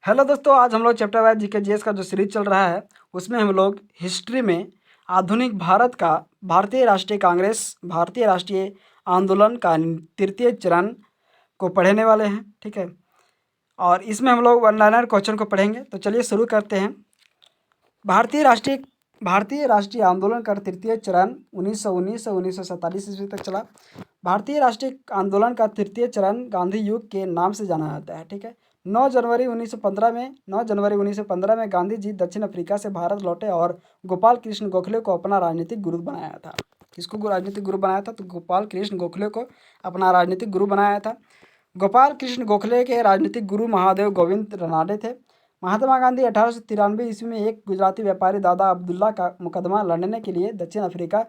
Hello दोस्तों, आज हम लोग चैप्टर वाइज जीके जीएस का जो सीरीज चल रहा है उसमें हम लोग हिस्ट्री में आधुनिक भारत का भारतीय राष्ट्रीय आंदोलन का तृतीय चरण को पढ़ने वाले हैं। ठीक है, और इसमें हम लोग वन लाइनर क्वेश्चन को पढ़ेंगे। तो चलिए शुरू करते हैं। भारतीय राष्ट्रीय आंदोलन का तृतीय चरण 1919 से 1947 ईस्वी तक चला। भारतीय राष्ट्रीय आंदोलन का तृतीय चरण गांधी युग के नाम से जाना जाता है। ठीक है, 9 जनवरी 1915 में गांधी जी दक्षिण अफ्रीका से भारत लौटे और गोपाल कृष्ण गोखले को अपना राजनीतिक गुरु बनाया था। किसको राजनीतिक गुरु बनाया था? तो गोपाल कृष्ण गोखले को अपना राजनीतिक गुरु बनाया था। गोपाल कृष्ण गोखले के राजनीतिक गुरु महादेव गोविंद रनाडे थे। महात्मा गांधी 1893 ईस्वी में एक गुजराती व्यापारी दादा अब्दुल्ला का मुकदमा लड़ने के लिए दक्षिण अफ्रीका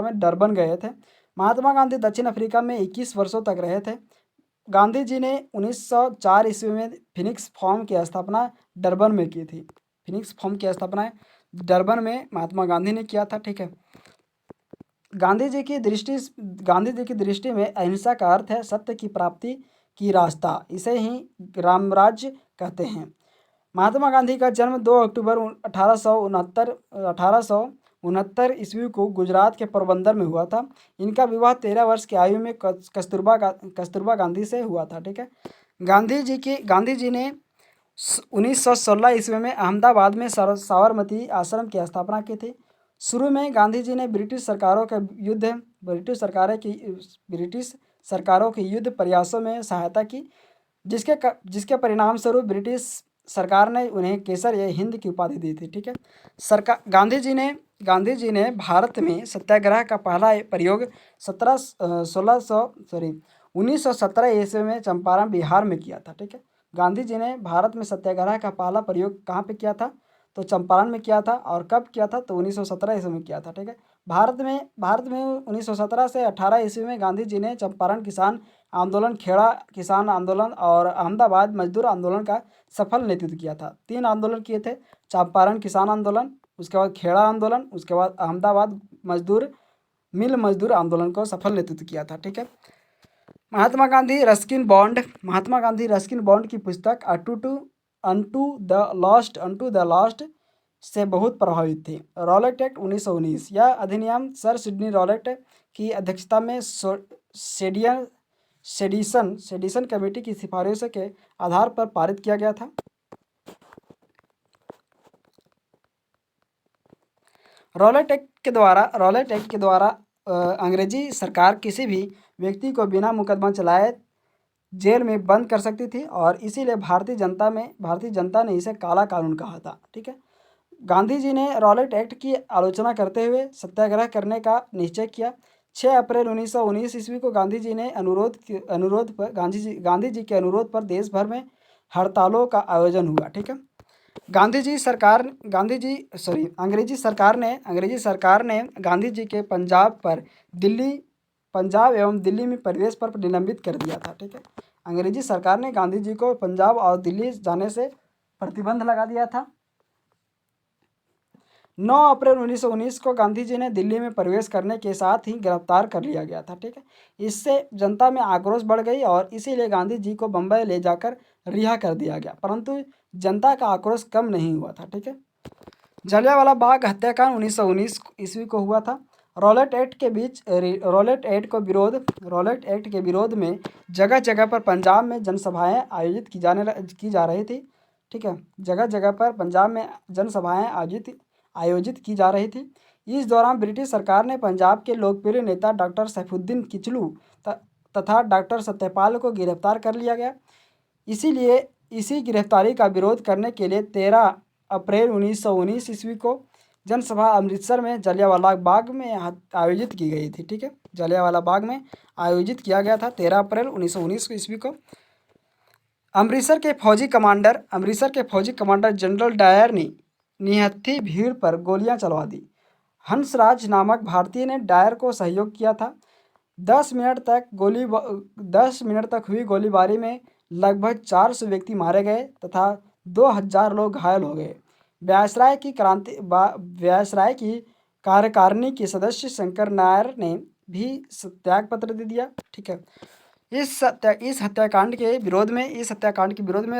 में डरबन गए थे। महात्मा गांधी दक्षिण अफ्रीका में 21 वर्षों तक रहे थे। गांधी जी ने 1904 ईस्वी में फिनिक्स फॉर्म की स्थापना डरबन में की थी। फिनिक्स फॉर्म की स्थापना डरबन में महात्मा गांधी ने किया था। ठीक है, गांधी जी की दृष्टि में अहिंसा का अर्थ है सत्य की प्राप्ति की रास्ता, इसे ही रामराज्य कहते हैं। महात्मा गांधी का जन्म 2 अक्टूबर 1869 ईस्वी को गुजरात के पोरबंदर में हुआ था। इनका विवाह 13 वर्ष की आयु में कस्तूरबा गांधी से हुआ था। ठीक है, गांधी जी ने 1916 ईस्वी में अहमदाबाद में साबरमती आश्रम की स्थापना की थी। शुरू में गांधी जी ने ब्रिटिश सरकारों के युद्ध प्रयासों में सहायता की, जिसके परिणाम स्वरूप ब्रिटिश सरकार ने उन्हें केसर या हिंद की उपाधि दी थी। ठीक है, गांधी जी ने भारत में सत्याग्रह का पहला प्रयोग 1917 ईस्वी में चंपारण बिहार में किया था। ठीक है, गांधी जी ने भारत में सत्याग्रह का पहला प्रयोग कहाँ पे किया था? तो चंपारण में किया था। और कब किया था? तो 1917 ईस्वी में किया था। ठीक है, भारत में 1917 से 18 ईस्वी में गांधी जी ने चंपारण किसान आंदोलन, खेड़ा किसान आंदोलन और अहमदाबाद मजदूर आंदोलन का सफल नेतृत्व किया था। 3 आंदोलन किए थे, चंपारण किसान आंदोलन, उसके बाद खेड़ा आंदोलन, उसके बाद अहमदाबाद मिल मजदूर आंदोलन को सफल नेतृत्व किया था। ठीक है, महात्मा गांधी रस्किन बॉन्ड की पुस्तक अनटू द लास्ट से बहुत प्रभावित थे। रॉलेट एक्ट 1919, यह अधिनियम सर सिडनी रॉलेट की अध्यक्षता में सेडिशन कमेटी की सिफारिशों के आधार पर पारित किया गया था। रॉलेट एक्ट के द्वारा अंग्रेजी सरकार किसी भी व्यक्ति को बिना मुकदमा चलाए जेल में बंद कर सकती थी और इसीलिए भारतीय जनता ने इसे काला कानून कहा था। ठीक है, गांधी जी ने रॉलेट एक्ट की आलोचना करते हुए सत्याग्रह करने का निश्चय किया। 6 अप्रैल 1919 ईस्वी को गांधी जी के अनुरोध पर देश भर में हड़तालों का आयोजन हुआ। ठीक है, अंग्रेजी सरकार ने गांधी जी के पंजाब एवं दिल्ली में प्रवेश पर निलंबित कर दिया था। ठीक है, अंग्रेजी सरकार ने गांधी जी को पंजाब और दिल्ली जाने से प्रतिबंध लगा दिया था। 9 अप्रैल 1919 को गांधी जी ने दिल्ली में प्रवेश करने के साथ ही गिरफ्तार कर लिया गया था। ठीक है, इससे जनता में आक्रोश बढ़ गई और इसीलिए गांधी जी को बम्बई ले जाकर रिहा कर दिया गया, परंतु जनता का आक्रोश कम नहीं हुआ था। ठीक है, जलियांवाला बाग हत्याकांड 1919 ईस्वी को हुआ था। रॉलेट एक्ट के विरोध में जगह जगह पर पंजाब में जनसभाएं आयोजित की जा रही थी। ठीक है, जगह जगह पर पंजाब में जनसभाएं आयोजित की जा रही थी। इस दौरान ब्रिटिश सरकार ने पंजाब के लोकप्रिय नेता डॉक्टर सैफुद्दीन किचलू तथा डॉक्टर सत्यपाल को गिरफ्तार कर लिया गया। इसीलिए इसी गिरफ्तारी का विरोध करने के लिए 13 अप्रैल 1919 ईस्वी को जनसभा अमृतसर में जलियांवाला बाग में आयोजित की गई थी। ठीक है, जलियांवाला बाग में आयोजित किया गया था 13 अप्रैल 1919 ईस्वी को। अमृतसर के फौजी कमांडर जनरल डायर ने निहत्थी भीड़ पर गोलियां चलवा दी। हंसराज नामक भारतीय ने डायर को सहयोग किया था। 10 मिनट तक हुई गोलीबारी में लगभग 400 व्यक्ति मारे गए तथा 2000 लोग घायल हो गए। व्यासराय की कार्यकारिणी के सदस्य शंकर नायर ने भी त्याग पत्र दे दिया। ठीक है, इस हत्याकांड के विरोध में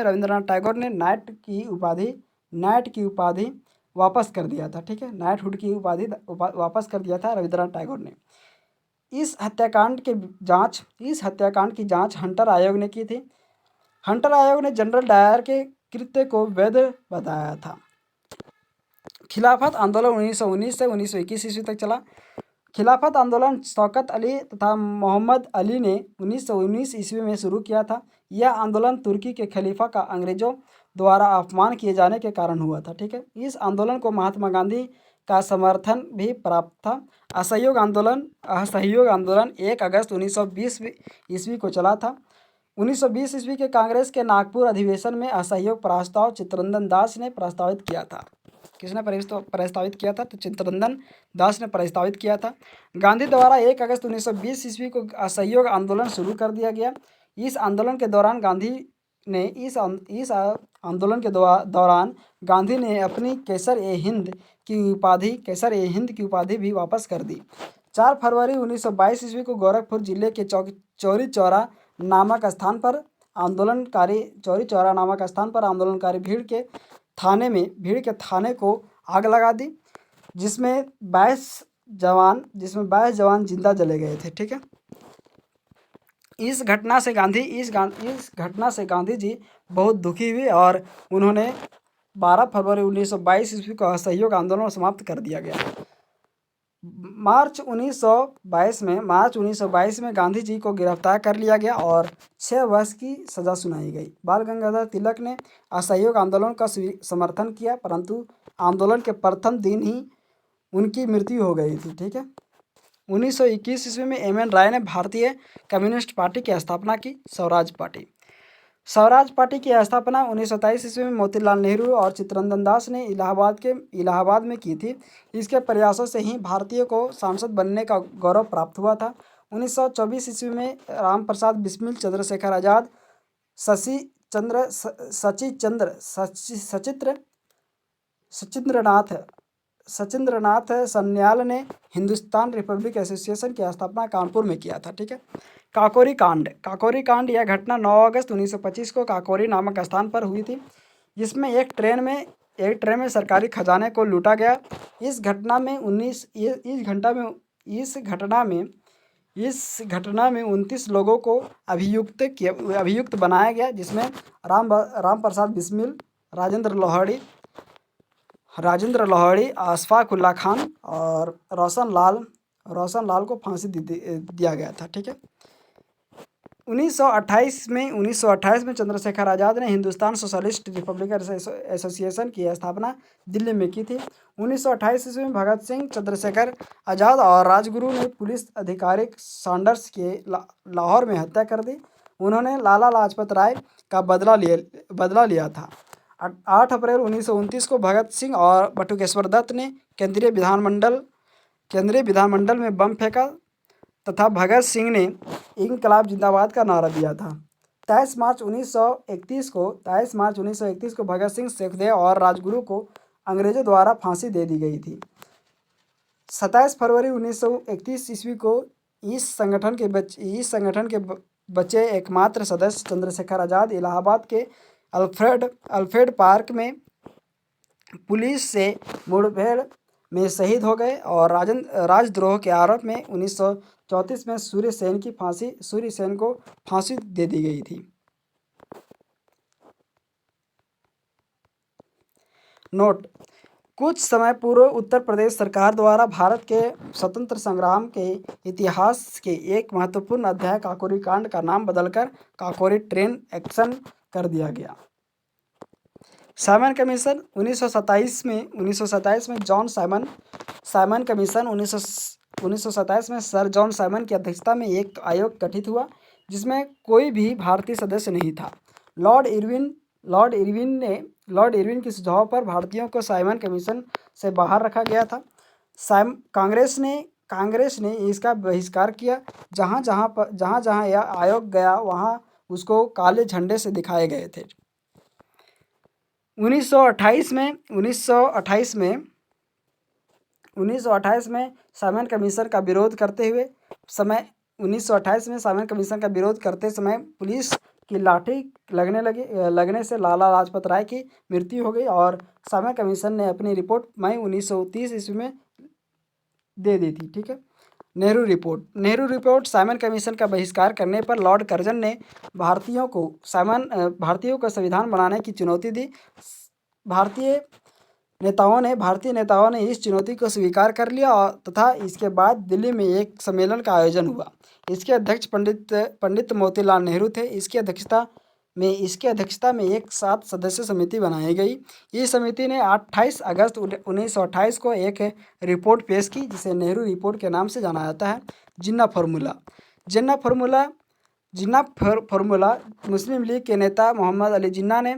रविंद्रनाथ टैगोर ने नाइट की उपाधि वापस कर दिया था। ठीक है, नाइटहुड की उपाधि वापस कर दिया था रविंद्रनाथ टैगोर ने। इस हत्याकांड की जांच हंटर आयोग ने की थी। हंटर आयोग ने जनरल डायर के कृत्य को वैध बताया था। खिलाफत आंदोलन 1919 से 1921 ईस्वी तक चला। खिलाफत आंदोलन शौकत अली तथा मोहम्मद अली ने 1919 ईस्वी में शुरू किया था। यह आंदोलन तुर्की के खलीफा का अंग्रेजों द्वारा अपमान किए जाने के कारण हुआ था। ठीक है, इस आंदोलन को महात्मा गांधी का समर्थन भी प्राप्त था। असहयोग आंदोलन 1 अगस्त 1920 ईस्वी को चला था। 1920 ईस्वी के कांग्रेस के नागपुर अधिवेशन में असहयोग प्रस्ताव चित्तरंजन दास ने प्रस्तावित किया था। किसने प्रस्तावित किया था? तो चित्तरंजन दास ने प्रस्तावित किया था। गांधी द्वारा 1 अगस्त 1920 ईस्वी को असहयोग आंदोलन शुरू कर दिया गया। इस आंदोलन के दौरान गांधी ने अपनी केसर ए हिंद की उपाधि भी वापस कर दी। 4 फरवरी 1922 ईस्वी को गोरखपुर जिले के चौरी चौरा नामक स्थान पर आंदोलनकारी भीड़ के थाने को आग लगा दी, जिसमें 22 जवान जिंदा जले गए थे। ठीक है, इस घटना से गांधी जी बहुत दुखी हुए और उन्होंने 12 फरवरी 1922 ईस्वी को असहयोग आंदोलन समाप्त कर दिया गया। मार्च 1922 में गांधी जी को गिरफ्तार कर लिया गया और 6 वर्ष की सज़ा सुनाई गई। बाल गंगाधर तिलक ने असहयोग आंदोलन का समर्थन किया, परंतु आंदोलन के प्रथम दिन ही उनकी मृत्यु हो गई थी। ठीक है, 1921 ईस्वी में एम एन राय ने भारतीय कम्युनिस्ट पार्टी की स्थापना की। स्वराज पार्टी की स्थापना 1927 ईस्वी में मोतीलाल नेहरू और चित्तरंजन दास ने इलाहाबाद में की थी। इसके प्रयासों से ही भारतीय को सांसद बनने का गौरव प्राप्त हुआ था। 1924 ईस्वी में राम प्रसाद बिस्मिल, चंद्रशेखर आज़ाद, सचिंद्रनाथ सन्याल ने हिंदुस्तान रिपब्लिक एसोसिएशन की स्थापना कानपुर में किया था। ठीक है, काकोरी कांड यह घटना 9 अगस्त 1925 को काकोरी नामक स्थान पर हुई थी, जिसमें एक ट्रेन में सरकारी खजाने को लूटा गया। इस घटना में 29 लोगों को अभियुक्त बनाया गया, जिसमें राम प्रसाद बिस्मिल, राजेंद्र लोहड़ी, अशफाक उल्ला खान और रोशन लाल को फांसी दिया गया था। ठीक है, 1928 में चंद्रशेखर आज़ाद ने हिंदुस्तान सोशलिस्ट रिपब्लिकन एसोसिएशन की स्थापना दिल्ली में की थी। 1928 ईस्वी में भगत सिंह, चंद्रशेखर आज़ाद और राजगुरु ने पुलिस अधिकारी सैंडर्स की लाहौर में हत्या कर दी। उन्होंने लाला लाजपत राय का बदला लिया था। 8 अप्रैल 1929 को भगत सिंह और बटुकेश्वर दत्त ने केंद्रीय विधानमंडल में बम फेंका तथा भगत सिंह ने इंकलाब जिंदाबाद का नारा दिया था। 23 मार्च 1931 को भगत सिंह, सुखदेव और राजगुरु को अंग्रेजों द्वारा फांसी दे दी गई थी। 27 फरवरी 1931 ईस्वी को इस संगठन के बचे एकमात्र सदस्य चंद्रशेखर आज़ाद इलाहाबाद के अल्फ्रेड पार्क में पुलिस से मुठभेड़ में शहीद हो गए और राजद्रोह के आरोप में 1934 में सूर्य सेन को फांसी दे दी गई थी। नोट: कुछ समय पूर्व उत्तर प्रदेश सरकार द्वारा भारत के स्वतंत्र संग्राम के इतिहास के एक महत्वपूर्ण अध्याय काकोरी कांड का नाम बदलकर काकोरी ट्रेन एक्शन कर दिया गया। साइमन कमीशन 1927 में जॉन साइमन कमीशन 1927 में सर जॉन साइमन की अध्यक्षता में एक आयोग गठित हुआ, जिसमें कोई भी भारतीय सदस्य नहीं था। लॉर्ड इरविन के सुझाव पर भारतीयों को साइमन कमीशन से बाहर रखा गया था। कांग्रेस ने इसका बहिष्कार किया। जहाँ यह आयोग गया वहाँ उसको काले झंडे से दिखाए गए थे। 1928 में साइमन कमीशन का विरोध करते हुए 1928 में साइमन कमीशन का विरोध करते समय पुलिस की लाठी लगने से लाला लाजपत राय की मृत्यु हो गई और साइमन कमीशन ने अपनी रिपोर्ट मई 1930 ईस्वी में दे दी थी। ठीक है। नेहरू रिपोर्ट साइमन कमीशन का बहिष्कार करने पर लॉर्ड कर्जन ने भारतीयों को संविधान बनाने की चुनौती दी। भारतीय नेताओं ने इस चुनौती को स्वीकार कर लिया और तथा इसके बाद दिल्ली में एक सम्मेलन का आयोजन हुआ। इसके अध्यक्ष पंडित मोतीलाल नेहरू थे। इसके अध्यक्षता में एक 7 सदस्य समिति बनाई गई। इस समिति ने 28 अगस्त 1928 को एक रिपोर्ट पेश की जिसे नेहरू रिपोर्ट के नाम से जाना जाता है। जिन्ना फार्मूला मुस्लिम लीग के नेता मोहम्मद अली जिन्ना ने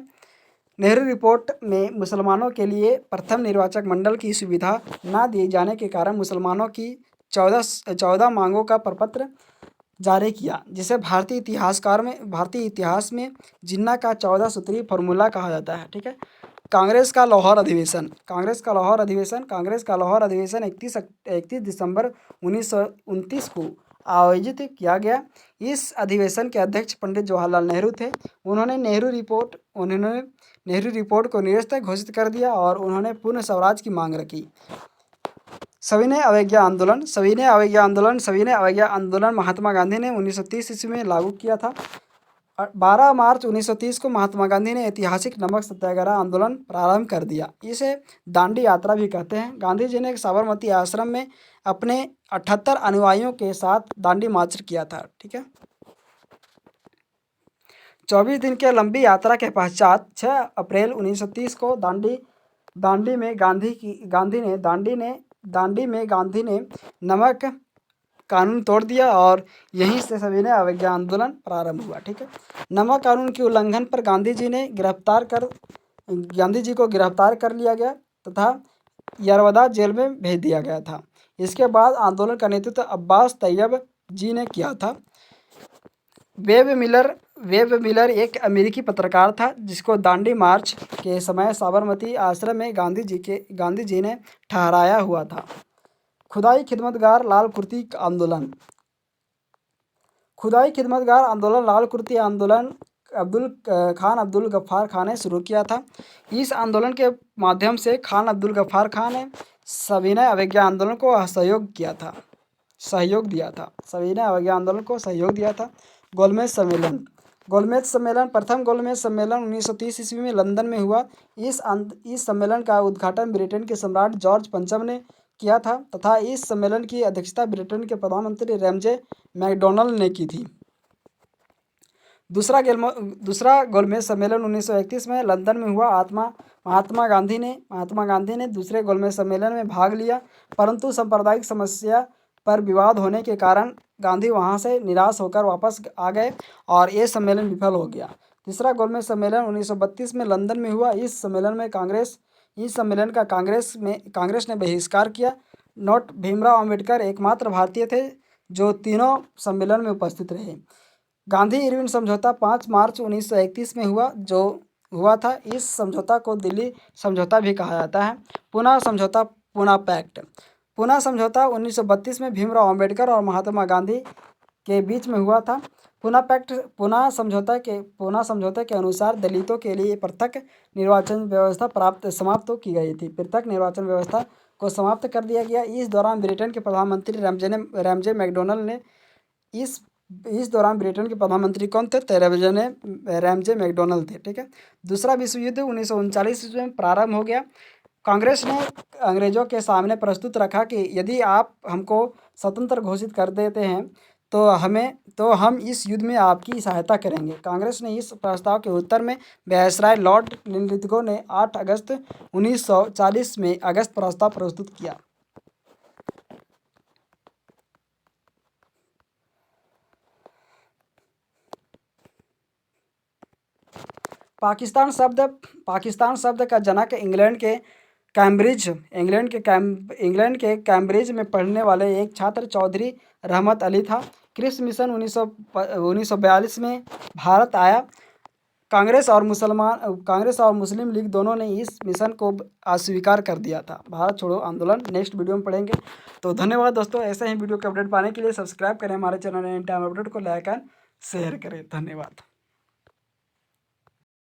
नेहरू रिपोर्ट में मुसलमानों के लिए प्रथम निर्वाचक मंडल की सुविधा न दिए जाने के कारण मुसलमानों की 14 मांगों का प्रपत्र जारी किया, जिसे भारतीय इतिहास में जिन्ना का 14 सूत्री फार्मूला कहा जाता है। ठीक है। कांग्रेस का लाहौर अधिवेशन 31 दिसंबर 1929 को आयोजित किया गया। इस अधिवेशन के अध्यक्ष पंडित जवाहरलाल नेहरू थे। उन्होंने नेहरू रिपोर्ट को निरस्त घोषित कर दिया और उन्होंने पूर्ण स्वराज की मांग रखी। सविनय अवज्ञा आंदोलन महात्मा गांधी ने 1930 ईस्वी में लागू किया था। 12 मार्च 1930 को महात्मा गांधी ने ऐतिहासिक नमक सत्याग्रह आंदोलन प्रारंभ कर दिया। इसे दांडी यात्रा भी कहते हैं। गांधी जी ने साबरमती आश्रम में अपने 78 अनुयायियों के साथ दांडी मार्च किया था। ठीक है। 24 दिन के लंबी यात्रा के पश्चात 6 अप्रैल 1930 को दांडी में गांधी ने नमक कानून तोड़ दिया और यहीं से सविनय अवज्ञा आंदोलन प्रारंभ हुआ। ठीक है। नमक कानून के उल्लंघन पर गांधी जी को गिरफ्तार कर लिया गया तथा यरवदा जेल में भेज दिया गया था। इसके बाद आंदोलन का नेतृत्व अब्बास तैयब जी ने किया था। वेब मिलर एक अमेरिकी पत्रकार था जिसको दांडी मार्च के समय साबरमती आश्रम में गांधी जी ने ठहराया हुआ था। खुदाई खिदमतगार लाल कुर्ती आंदोलन लाल कुर्ती आंदोलन अब्दुल गफ्फार खान ने शुरू किया था। इस आंदोलन के माध्यम से खान अब्दुल गफ्फार खान ने सविनय अवज्ञा आंदोलन को सहयोग दिया था। प्रथम गोलमेज सम्मेलन 1930 ईस्वी में लंदन में हुआ। इस सम्मेलन का उद्घाटन ब्रिटेन के सम्राट जॉर्ज पंचम ने किया था तथा इस सम्मेलन की अध्यक्षता ब्रिटेन के प्रधानमंत्री रैमजे मैकडॉनल्ड ने की थी। दूसरा गोलमेज सम्मेलन 1931 में लंदन में हुआ। महात्मा गांधी ने दूसरे गोलमेज सम्मेलन में भाग लिया, परंतु सांप्रदायिक समस्या पर विवाद होने के कारण गांधी वहां से निराश होकर वापस आ गए और ये सम्मेलन विफल हो गया। तीसरा गोलमेज सम्मेलन 1932 में लंदन में हुआ। इस सम्मेलन का कांग्रेस ने बहिष्कार किया। नोट भीमराव अंबेडकर एकमात्र भारतीय थे जो तीनों सम्मेलन में उपस्थित रहे। गांधी इरविन समझौता 5 मार्च 1931 में हुआ था। इस समझौता को दिल्ली समझौता भी कहा जाता है। पूना समझौता 1932 में भीमराव अंबेडकर और महात्मा गांधी के बीच में हुआ था। पूना समझौते के अनुसार दलितों के लिए पृथक निर्वाचन व्यवस्था समाप्त की गई थी। पृथक निर्वाचन व्यवस्था को समाप्त कर दिया गया। इस दौरान ब्रिटेन के प्रधानमंत्री रैमजे मैकडॉनल्ड ने इस दौरान ब्रिटेन के प्रधानमंत्री कौन थे? रैमजे मैकडॉनल्ड थे। ठीक है। दूसरा विश्व युद्ध 1939 ईस्वी में प्रारंभ हो गया। कांग्रेस ने अंग्रेजों के सामने प्रस्तुत रखा कि यदि आप हमको स्वतंत्र घोषित कर देते हैं तो हम इस युद्ध में आपकी सहायता करेंगे। कांग्रेस ने इस प्रस्ताव के उत्तर में वायसराय लॉर्ड लिंथगो ने 8 अगस्त 1940 में अगस्त प्रस्ताव प्रस्तुत किया। पाकिस्तान शब्द का जनक इंग्लैंड के कैम्ब्रिज में पढ़ने वाले एक छात्र चौधरी रहमत अली था। क्रिस मिशन 1942 में भारत आया। कांग्रेस और मुस्लिम लीग दोनों ने इस मिशन को अस्वीकार कर दिया था। भारत छोड़ो आंदोलन नेक्स्ट वीडियो में पढ़ेंगे। तो धन्यवाद दोस्तों, ऐसे ही वीडियो के अपडेट पाने के लिए सब्सक्राइब करें हमारे चैनल एंड टाइम अपडेट को, लाइक एंड शेयर करें। धन्यवाद।